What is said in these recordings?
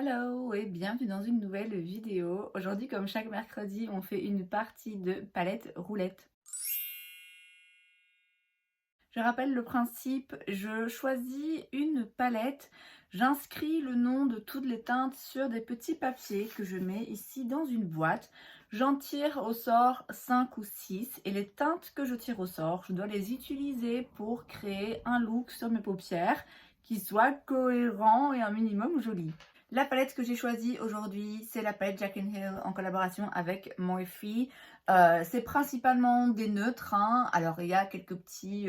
Hello et bienvenue dans une nouvelle vidéo. Aujourd'hui, comme chaque mercredi, on fait une partie de palette roulette. Je rappelle le principe, je choisis une palette, j'inscris le nom de toutes les teintes sur des petits papiers que je mets ici dans une boîte. J'en tire au sort 5 ou 6 et les teintes que je tire au sort, je dois les utiliser pour créer un look sur mes paupières qui soit cohérent et un minimum joli. La palette que j'ai choisie aujourd'hui, c'est la palette Jack Hill en collaboration avec Morphe. C'est principalement des neutres, hein. Alors il y a quelques petits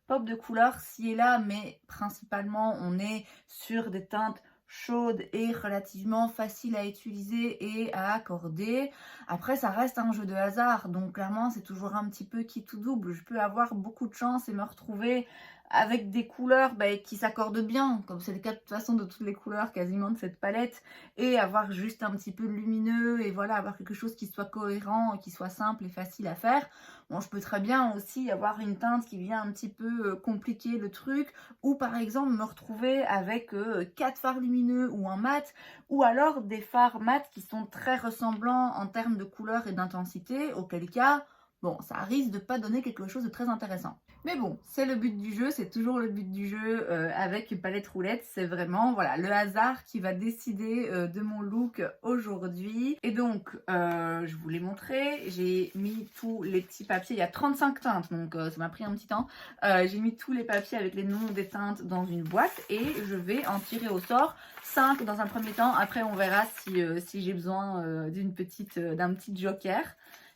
pop de couleurs ci et là, mais principalement on est sur des teintes chaudes et relativement faciles à utiliser et à accorder. Après ça reste un jeu de hasard, donc clairement c'est toujours un petit peu qui tout double. Je peux avoir beaucoup de chance et me retrouver avec des couleurs qui s'accordent bien, comme c'est le cas de toute façon de toutes les couleurs quasiment de cette palette, et avoir juste un petit peu de lumineux, et voilà, avoir quelque chose qui soit cohérent, et qui soit simple et facile à faire. Bon, je peux très bien aussi avoir une teinte qui vient un petit peu compliquer le truc, ou par exemple me retrouver avec 4 fards lumineux ou un mat, ou alors des fards mat qui sont très ressemblants en termes de couleur et d'intensité, auquel cas, bon, ça risque de pas donner quelque chose de très intéressant. Mais bon, c'est le but du jeu, c'est toujours le but du jeu avec une palette roulette. C'est vraiment voilà, le hasard qui va décider de mon look aujourd'hui. Et donc, je vous l'ai montré, j'ai mis tous les petits papiers. Il y a 35 teintes, donc ça m'a pris un petit temps. J'ai mis tous les papiers avec les noms des teintes dans une boîte et je vais en tirer au sort 5 dans un premier temps. Après, on verra si j'ai besoin d'un petit joker.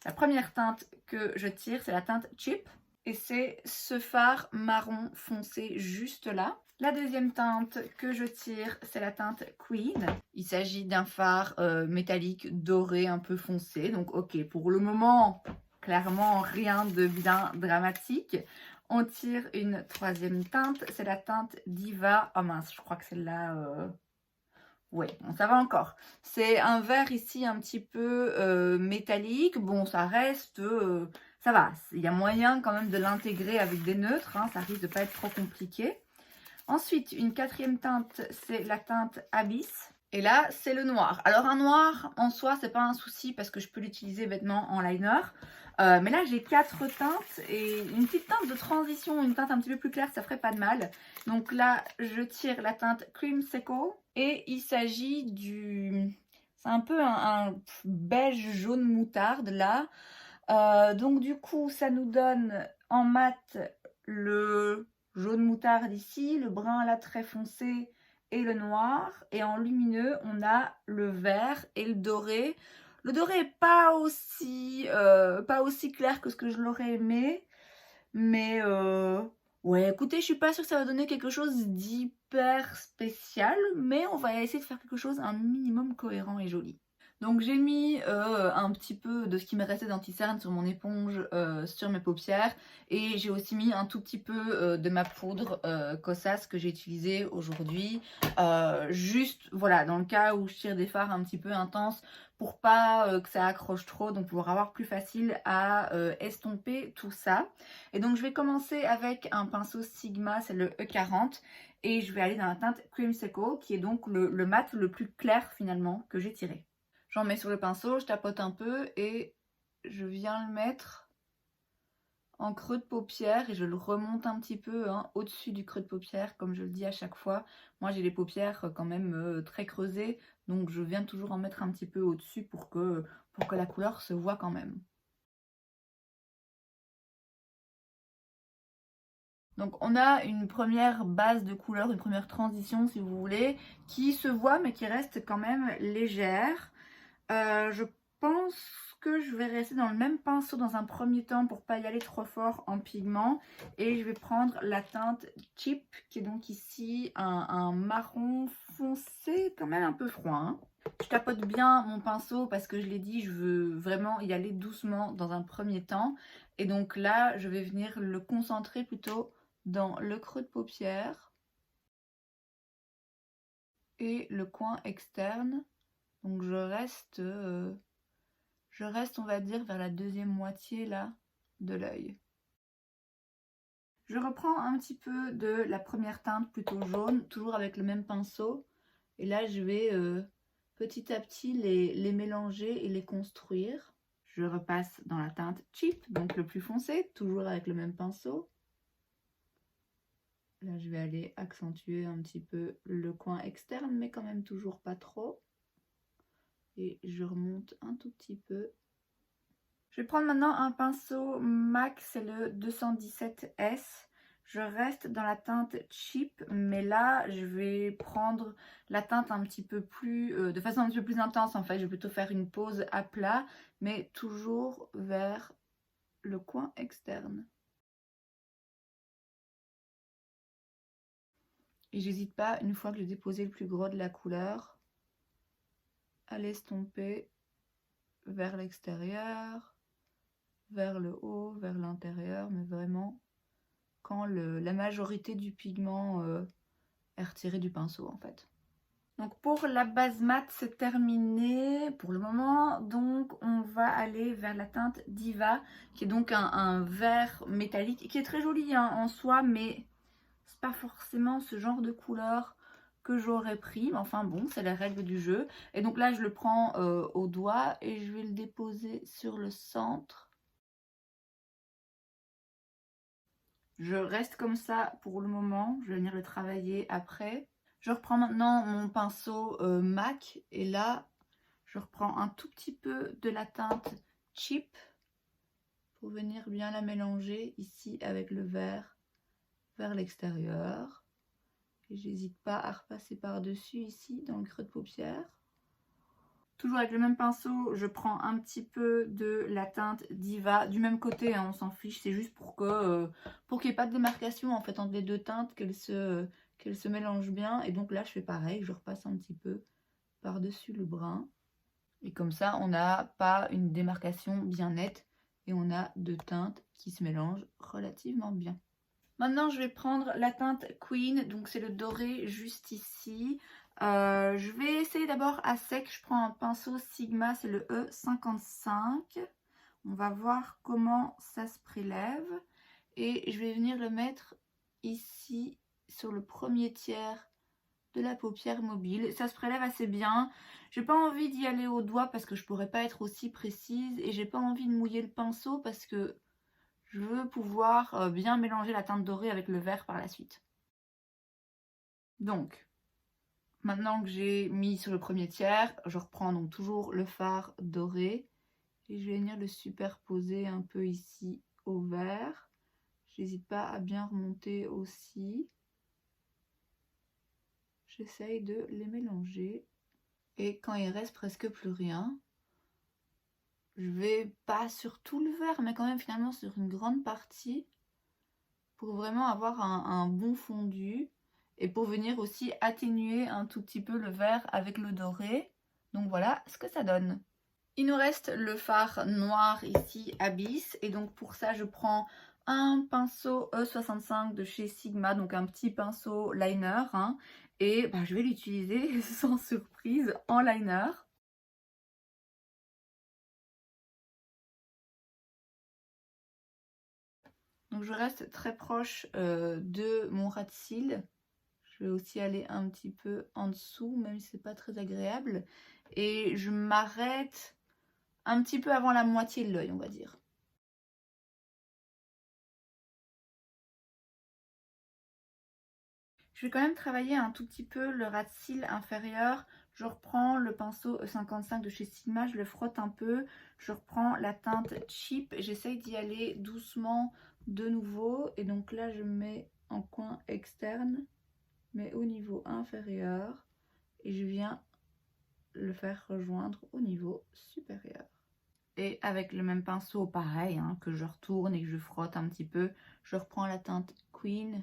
La première teinte que je tire, c'est la teinte Chip. Et c'est ce fard marron foncé juste là. La deuxième teinte que je tire, c'est la teinte Queen. Il s'agit d'un fard métallique doré un peu foncé. Donc ok, pour le moment, clairement rien de bien dramatique. On tire une troisième teinte, c'est la teinte Diva. Oh mince, je crois que celle-là... Ouais, bon, ça va encore. C'est un vert ici un petit peu métallique. Bon, ça reste... ça va, il y a moyen quand même de l'intégrer avec des neutres, hein, ça risque de pas être trop compliqué. Ensuite, une quatrième teinte, c'est la teinte Abyss. Et là, c'est le noir. Alors un noir, en soi, c'est pas un souci parce que je peux l'utiliser bêtement en liner. Mais là, j'ai 4 teintes et une petite teinte de transition, une teinte un petit peu plus claire, ça ferait pas de mal. Donc là, je tire la teinte Creamsicle et il s'agit du... C'est un peu un beige jaune moutarde là. Donc du coup, ça nous donne en mat le jaune moutarde ici, le brun là très foncé et le noir. Et en lumineux, on a le vert et le doré. Le doré n'est pas aussi clair que ce que je l'aurais aimé. Mais ouais, écoutez, je suis pas sûre que ça va donner quelque chose d'hyper spécial. Mais on va essayer de faire quelque chose un minimum cohérent et joli. Donc j'ai mis un petit peu de ce qui me restait d'anti-cerne sur mon éponge, sur mes paupières. Et j'ai aussi mis un tout petit peu de ma poudre Kosas que j'ai utilisée aujourd'hui. Juste, voilà, dans le cas où je tire des fards un petit peu intenses pour pas que ça accroche trop. Donc pour avoir plus facile à estomper tout ça. Et donc je vais commencer avec un pinceau Sigma, c'est le E40. Et je vais aller dans la teinte Creamsicle qui est donc le mat le plus clair finalement que j'ai tiré. J'en mets sur le pinceau, je tapote un peu et je viens le mettre en creux de paupière et je le remonte un petit peu hein, au-dessus du creux de paupière, comme je le dis à chaque fois. Moi j'ai les paupières quand même très creusées, donc je viens toujours en mettre un petit peu au-dessus pour que la couleur se voit quand même. Donc on a une première base de couleur, une première transition si vous voulez, qui se voit mais qui reste quand même légère. Je pense que je vais rester dans le même pinceau dans un premier temps pour pas y aller trop fort en pigment. Et je vais prendre la teinte Chip qui est donc ici un marron foncé quand même un peu froid. Hein. Je tapote bien mon pinceau parce que je l'ai dit, je veux vraiment y aller doucement dans un premier temps. Et donc là, je vais venir le concentrer plutôt dans le creux de paupière et le coin externe. Donc je reste, on va dire, vers la deuxième moitié là de l'œil. Je reprends un petit peu de la première teinte plutôt jaune, toujours avec le même pinceau. Et là, je vais petit à petit les mélanger et les construire. Je repasse dans la teinte Cheap, donc le plus foncé, toujours avec le même pinceau. Là, je vais aller accentuer un petit peu le coin externe, mais quand même toujours pas trop. Et je remonte un tout petit peu. Je vais prendre maintenant un pinceau MAC, c'est le 217S. Je reste dans la teinte Cheap, mais là, je vais prendre la teinte un petit peu plus, de façon un petit peu plus intense en fait. Je vais plutôt faire une pose à plat, mais toujours vers le coin externe. Et j'hésite pas, une fois que j'ai déposé le plus gros de la couleur, à l'estomper vers l'extérieur, vers le haut, vers l'intérieur, mais vraiment quand la majorité du pigment est retiré du pinceau en fait. Donc pour la base mat, c'est terminé pour le moment. Donc on va aller vers la teinte Diva, qui est donc un vert métallique, qui est très joli hein, en soi, mais c'est pas forcément ce genre de couleur que j'aurais pris. Mais enfin bon, c'est la règle du jeu. Et donc là, je le prends au doigt et je vais le déposer sur le centre. Je reste comme ça pour le moment. Je vais venir le travailler après. Je reprends maintenant mon pinceau MAC et là, je reprends un tout petit peu de la teinte Cheap pour venir bien la mélanger ici avec le vert vers l'extérieur. Et j'hésite pas à repasser par-dessus ici dans le creux de paupière. Toujours avec le même pinceau, je prends un petit peu de la teinte Diva du même côté, hein, on s'en fiche, c'est juste pour qu'il n'y ait pas de démarcation en fait entre les deux teintes, qu'elles se mélangent bien. Et donc là, je fais pareil, je repasse un petit peu par-dessus le brun. Et comme ça, on n'a pas une démarcation bien nette et on a deux teintes qui se mélangent relativement bien. Maintenant, je vais prendre la teinte Queen, donc c'est le doré juste ici. Je vais essayer d'abord à sec. Je prends un pinceau Sigma, c'est le E55. On va voir comment ça se prélève. Et je vais venir le mettre ici sur le premier tiers de la paupière mobile. Ça se prélève assez bien. J'ai pas envie d'y aller au doigt parce que je pourrais pas être aussi précise. Et j'ai pas envie de mouiller le pinceau parce que je veux pouvoir bien mélanger la teinte dorée avec le vert par la suite. Donc, maintenant que j'ai mis sur le premier tiers, je reprends donc toujours le fard doré et je vais venir le superposer un peu ici au vert. J'hésite pas à bien remonter aussi. J'essaye de les mélanger. Et quand il reste presque plus rien, je vais pas sur tout le vert, mais quand même finalement sur une grande partie pour vraiment avoir un bon fondu. Et pour venir aussi atténuer un tout petit peu le vert avec le doré. Donc voilà ce que ça donne. Il nous reste le fard noir ici, Abyss. Et donc pour ça, je prends un pinceau E65 de chez Sigma. Donc un petit pinceau liner. Hein, et bah, je vais l'utiliser sans surprise en liner. Donc je reste très proche de mon ras de cils. Je vais aussi aller un petit peu en dessous, même si c'est pas très agréable. Et je m'arrête un petit peu avant la moitié de l'œil, on va dire. Je vais quand même travailler un tout petit peu le ras de cils inférieur. Je reprends le pinceau E55 de chez Sigma, je le frotte un peu. Je reprends la teinte Cheap. J'essaye d'y aller doucement de nouveau. Et donc là, je mets en coin externe, mais au niveau inférieur. Et je viens le faire rejoindre au niveau supérieur. Et avec le même pinceau, pareil, hein, que je retourne et que je frotte un petit peu, je reprends la teinte Queen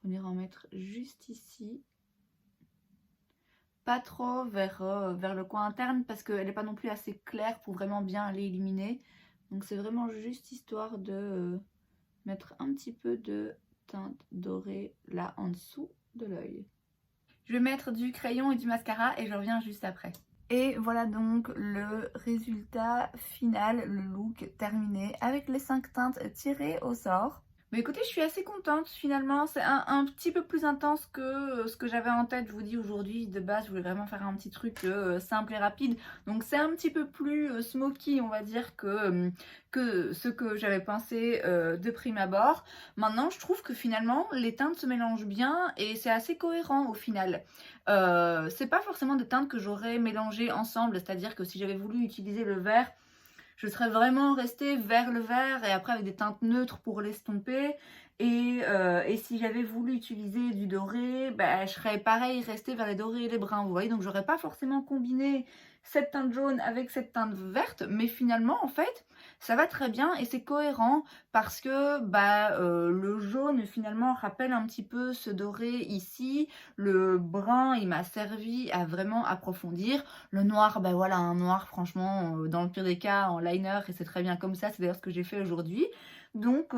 pour venir en mettre juste ici. Pas trop vers le coin interne parce qu'elle n'est pas non plus assez claire pour vraiment bien aller illuminer. Donc c'est vraiment juste histoire de mettre un petit peu de teinte dorée là en dessous de l'œil. Je vais mettre du crayon et du mascara et je reviens juste après. Et voilà donc le résultat final, le look terminé avec les 5 teintes tirées au sort. Mais écoutez, je suis assez contente finalement. C'est un petit peu plus intense que ce que j'avais en tête. Je vous dis aujourd'hui, de base, je voulais vraiment faire un petit truc simple et rapide. Donc c'est un petit peu plus smoky, on va dire, que ce que j'avais pensé de prime abord. Maintenant, je trouve que finalement, les teintes se mélangent bien et c'est assez cohérent au final. C'est pas forcément des teintes que j'aurais mélangées ensemble. C'est-à-dire que si j'avais voulu utiliser le vert, je serais vraiment restée vers le vert et après avec des teintes neutres pour l'estomper. Et si j'avais voulu utiliser du doré, bah, je serais pareil restée vers les dorés et les bruns, vous voyez. Donc j'aurais pas forcément combiné cette teinte jaune avec cette teinte verte, mais finalement en fait ça va très bien et c'est cohérent parce que le jaune finalement rappelle un petit peu ce doré ici, le brun il m'a servi à vraiment approfondir. Le noir, ben voilà, un noir, franchement, dans le pire des cas, en liner, et c'est très bien comme ça. C'est d'ailleurs ce que j'ai fait aujourd'hui. Donc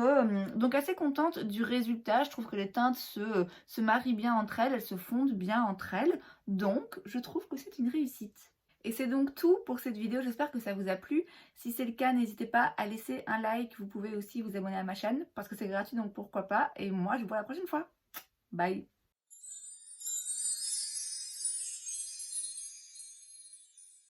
assez contente du résultat. Je trouve que les teintes se marient bien entre elles se fondent bien entre elles. Donc, je trouve que c'est une réussite. Et c'est donc tout pour cette vidéo. J'espère que ça vous a plu. Si c'est le cas, n'hésitez pas à laisser un like. Vous pouvez aussi vous abonner à ma chaîne parce que c'est gratuit, donc pourquoi pas. Et moi, je vous vois la prochaine fois. Bye!